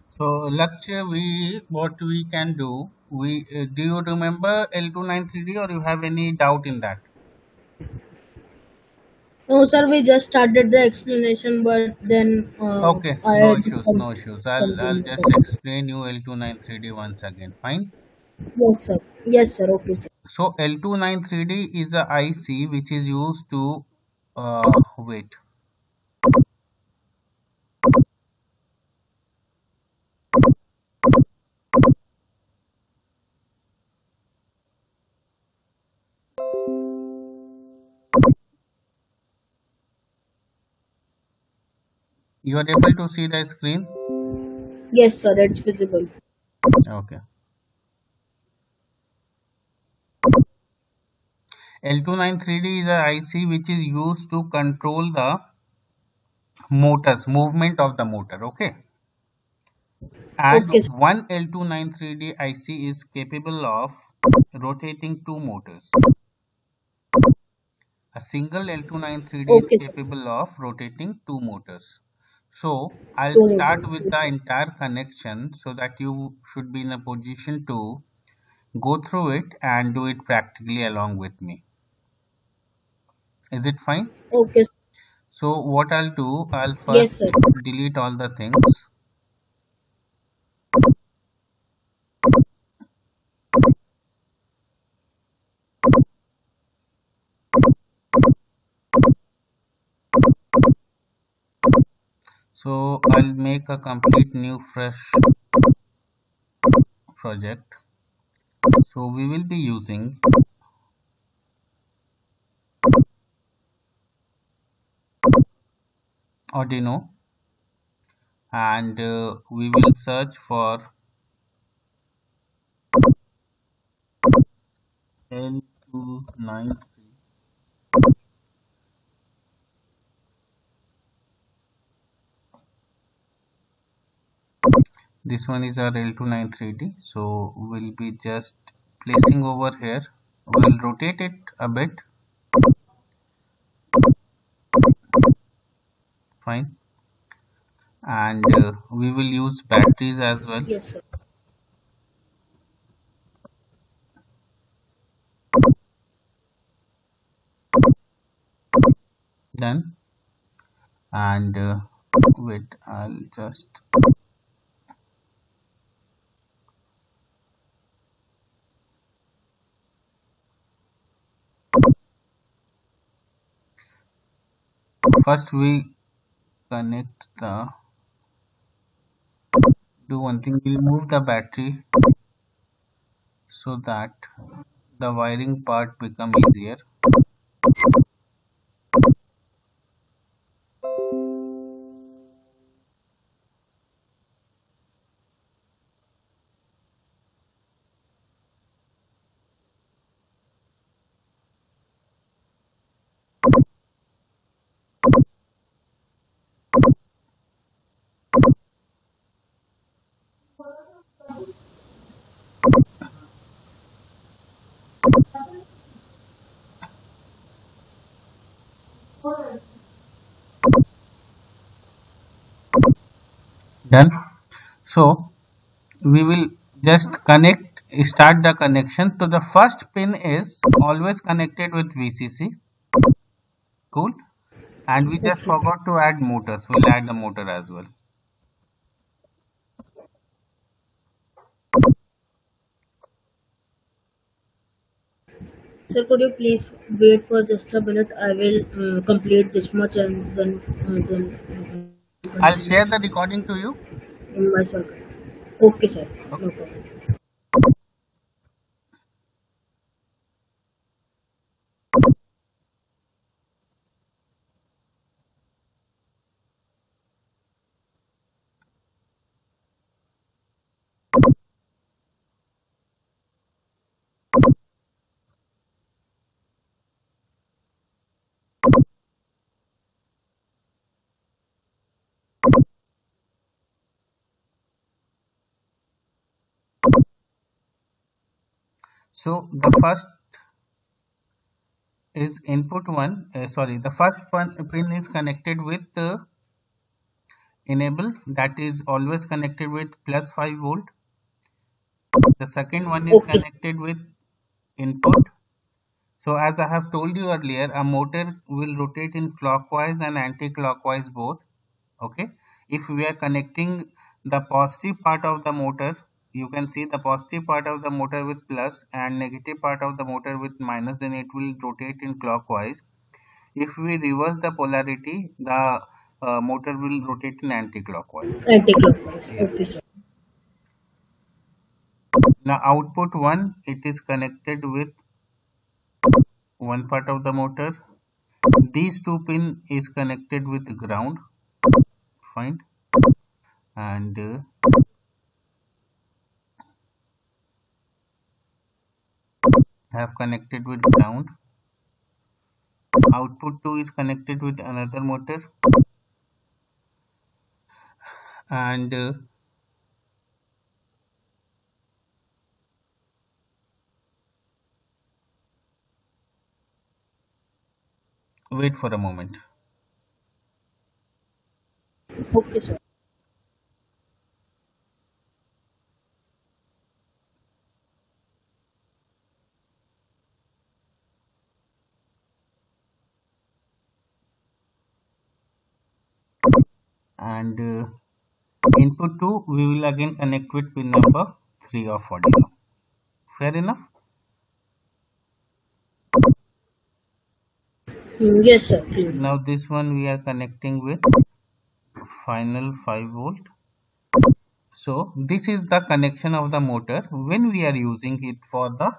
So, Lakshya, what we can do, do you remember L293D or you have any doubt in that? No, sir, we just started the explanation, but then Okay, I no had issues, no issues. I'll something. just explain you L293D once again. Fine. Yes, sir. Yes, sir. Okay, sir. So L293D is a IC which is used to wait. You are able to see the screen? Yes, sir. It's visible. Okay. L293D is a IC which is used to control the movement of the motor. Okay. And Okay, sir. one L293D IC is capable of rotating two motors. A single L293D is Okay, sir. capable of rotating two motors. So I'll Two start motors. with Yes, the sir. entire connection so that you should be in a position to go through it and do it practically along with me. Is it fine? Okay, sir. So what I'll do, I'll Yes, first sir. delete all the things. So I'll make a complete new fresh project. So we will be using Arduino and we will search for L293. This one is our L293D. So we'll be just placing over here. We'll rotate it a bit. Fine. And we will use batteries as well. Yes, sir. Done. And wait, I'll just first we connect the do one thing, we'll move the battery so that the wiring part become easier. Done. So we will just start the connection. So the first pin is always connected with VCC. Cool. And we just Okay, sir. forgot to add motors. We'll add the motor as well. Sir, could you please wait for just a minute? I will complete this much and then I'll continue share the recording to you. in myself. Okay, sir. No Okay. problem. So the first is input 1, the first pin is connected with enable, that is always connected with plus 5 volt. The second one is Okay, sir. connected with input. So as I have told you earlier, a motor will rotate in clockwise and anti-clockwise both. Okay. If we are connecting the positive part of the motor, you can see the positive part of the motor with plus and negative part of the motor with minus, then it will rotate in clockwise. If we reverse the polarity, the motor will rotate in anti-clockwise. Anti-clockwise. Yeah. Okay, sir. Now output 1, it is connected with one part of the motor. These two pin is connected with ground. Fine. And have connected with ground. Output 2 is connected with another motor, and wait for a moment. Okay, sir. And input 2 we will again connect with pin number 3 of Arduino. Fair enough. Yes, sir. Clear. Now this one we are connecting with final 5 volt. So this is the connection of the motor when we are using it for the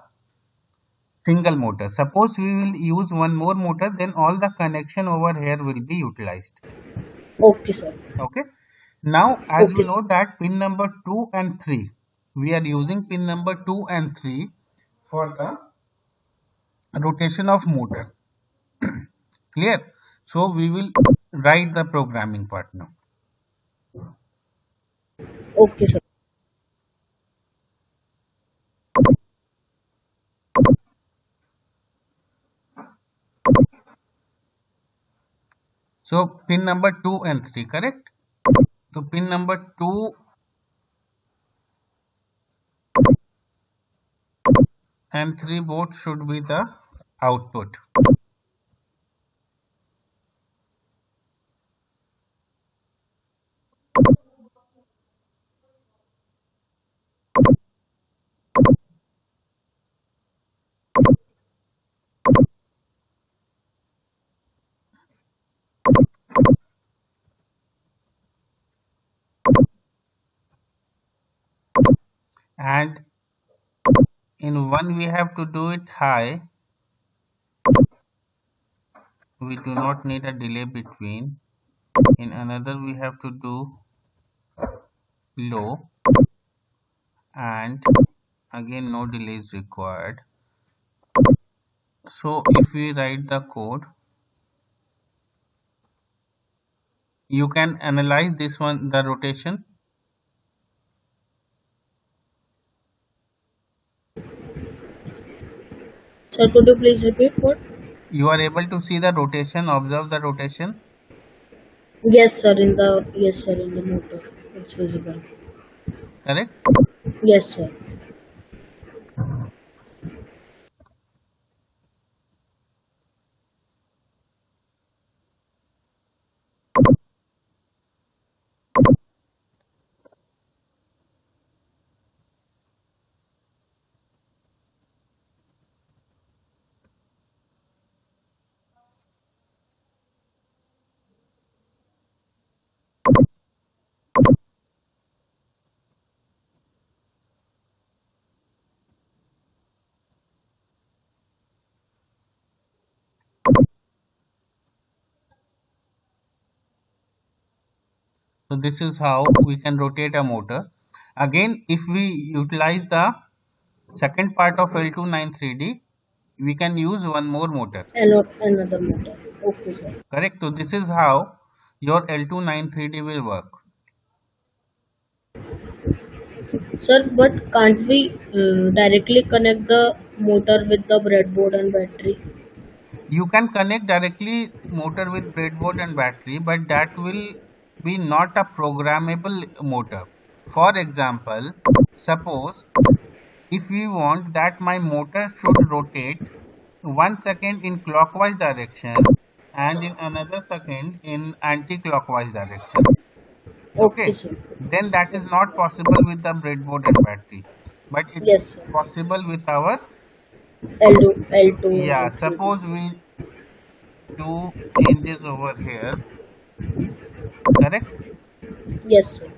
single motor. Suppose we will use one more motor, then all the connection over here will be utilized. Okay, sir. Okay. Now as we Okay. know that pin number 2 and 3, we are using pin number 2 and 3 for the rotation of motor. Clear? So we will write the programming part now. Okay, sir. So pin number 2 and 3, correct? So pin number 2 and 3 both should be the output. And in one we have to do it high. We do not need a delay between. In another we have to do low, and again no delay is required. So if we write the code, you can analyze this one, the rotation. Sir, could you please repeat what? You are able to see the rotation, observe the rotation, Yes, sir, in the motor. It's visible. correct? Yes, sir. So this is how we can rotate a motor. Again, if we utilize the second part of L293D, we can use one more motor. And not another motor. Okay, sir. Correct. So this is how your L293D will work. Sir, but can't we directly connect the motor with the breadboard and battery? You can connect directly motor with breadboard and battery, but that will be not a programmable motor. For example, suppose if we want that my motor should rotate 1 second in clockwise direction and in another second in anti-clockwise direction. Okay, Okay, sir. then that is not possible with the breadboard and battery, but it Yes, is sir. possible with our, L2 yeah, and 3D. suppose we do changes over here, correct? Yes, sir.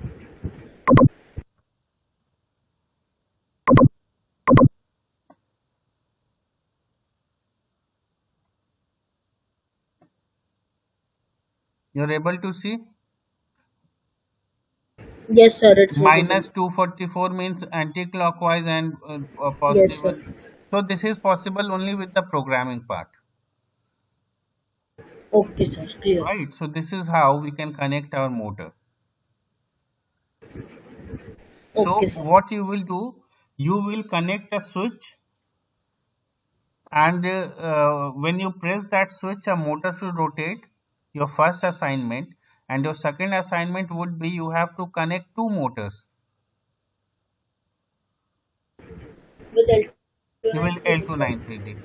You're able to see Yes, sir. It's visible. minus 244 means anti-clockwise and Yes, positive sir. one. So this is possible only with the programming part, Okay, sir. Clear. right? So this is how we can connect our motor. Okay, So sir. what you will do, you will connect a switch, and when you press that switch, a motor should rotate. Your first assignment, and your second assignment would be you have to connect two motors. With You will L293D, sir. L293D.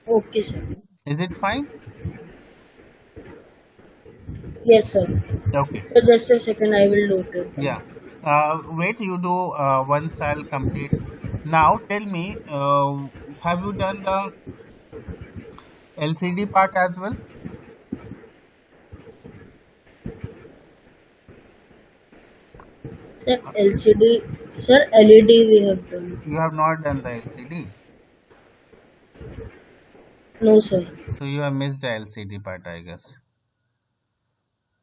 Okay, sir. Is it fine? Yes, sir. Okay. So just a second, I will note it Yeah. down. Wait, you do once I'll complete. Now tell me, have you done the LCD part as well? Sir, LCD. Sir, LED we have done. You have not done the LCD. No, sir. So you have missed the LCD part, I guess.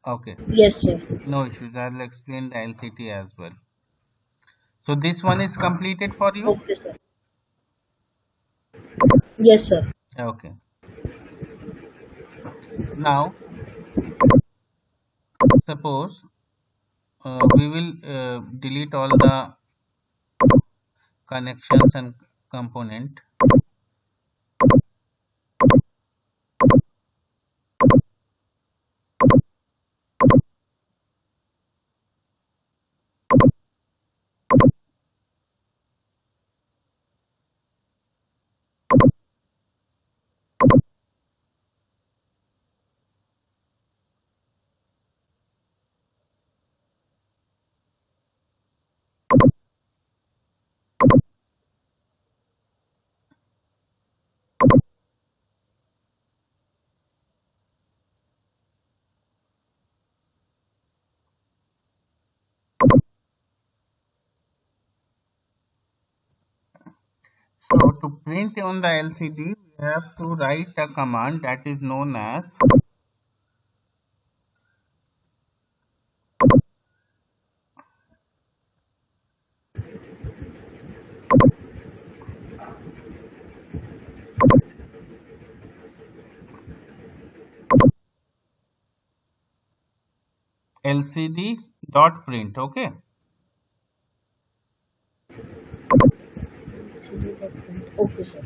Okay. Yes, sir. No issues. I'll explain the LCD as well. So this one is completed for you? Okay, sir. Yes, sir. Okay. Now, suppose we will delete all the connections and component. So to print on the LCD, we have to write a command that is known as lcd.print. Okay. Okay, sir.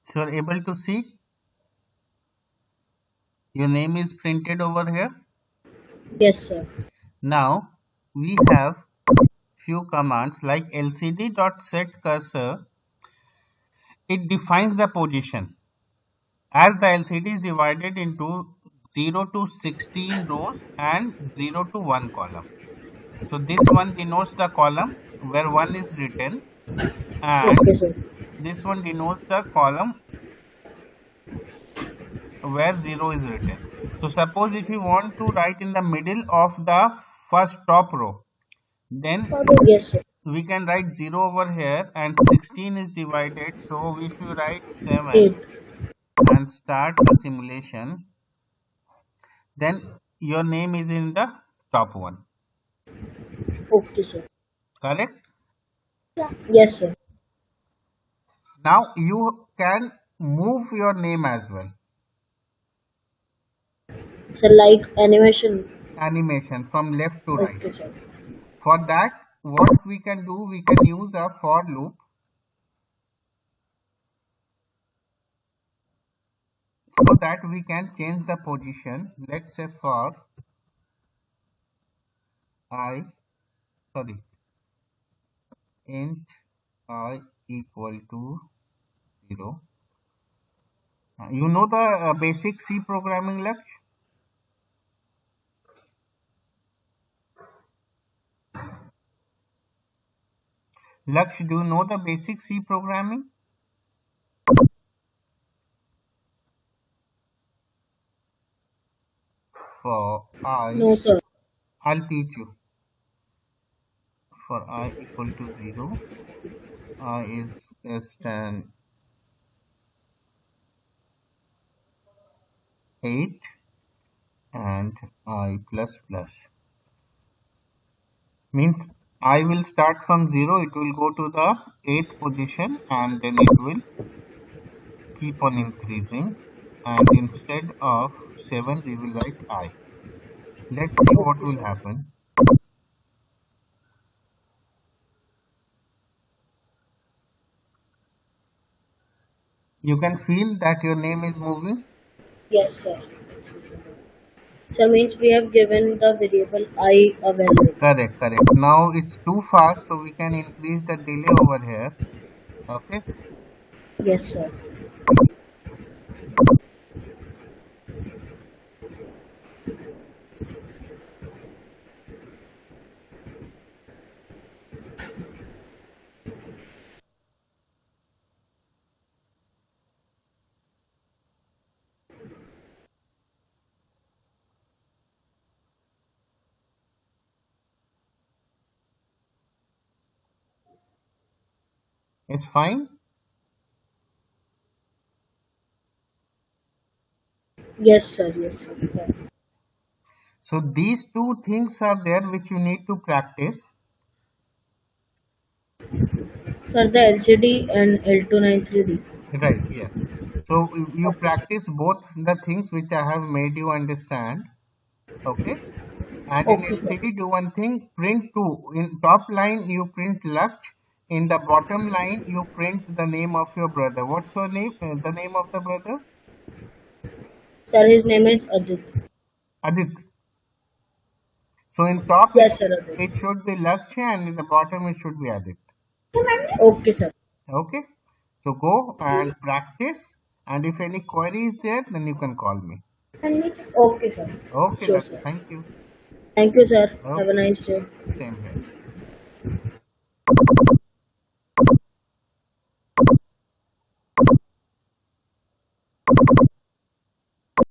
So you're able to see your name is printed over here. Yes, sir. Now we have few commands like lcd.setCursor. It defines the position as the LCD is divided into 0 to 16 rows and 0 to 1 column. So this one denotes the column where 1 is written, and Okay, sir. this one denotes the column where 0 is written. So suppose if you want to write in the middle of the first top row, then Yes, sir. we can write 0 over here, and 16 is divided. So if you write 7 8. and start the simulation, then your name is in the top one. Okay, sir. Correct? Yes, sir. Now you can move your name as well. So like animation. Animation from left to right. Okay, sir. For that, what we can do, we can use a for loop so that we can change the position. Let's say for I, sorry, int I equal to 0. You know the basic C programming, Laksh? Laksh, do you know the basic C programming? For I, No, sir. I'll teach you. For I equal to 0, I is just an 8 and I plus plus. Means I will start from 0, it will go to the 8th position and then it will keep on increasing, and instead of 7 we will write I. Let's see what Okay, will sir. happen. You can feel that your name is moving. Yes, sir. So means we have given the variable I a value. Correct, correct. Now it's too fast, so we can increase the delay over here. Okay, Yes, sir. it's fine. Yes, sir. Yes, sir. Yeah. So these two things are there which you need to practice. For the LCD and L293D. Right, yes. So you Okay, sir. practice both the things which I have made you understand. Okay. And in Okay, sir. LCD, do one thing, print two. In top line, you print Laksh. In the bottom line, you print the name of your brother. What's your name? The name of the brother? Sir, his name is Adit. Adit. So in top, Yes, sir. Adit. it should be Laksh, and in the bottom, it should be Adit. Okay, sir. Okay. So go and practice. And if any query is there, then you can call me. Okay, sir. Okay, Sure, Laksh. sir. Thank you. Thank you, sir. Have a Okay. nice day. Same here.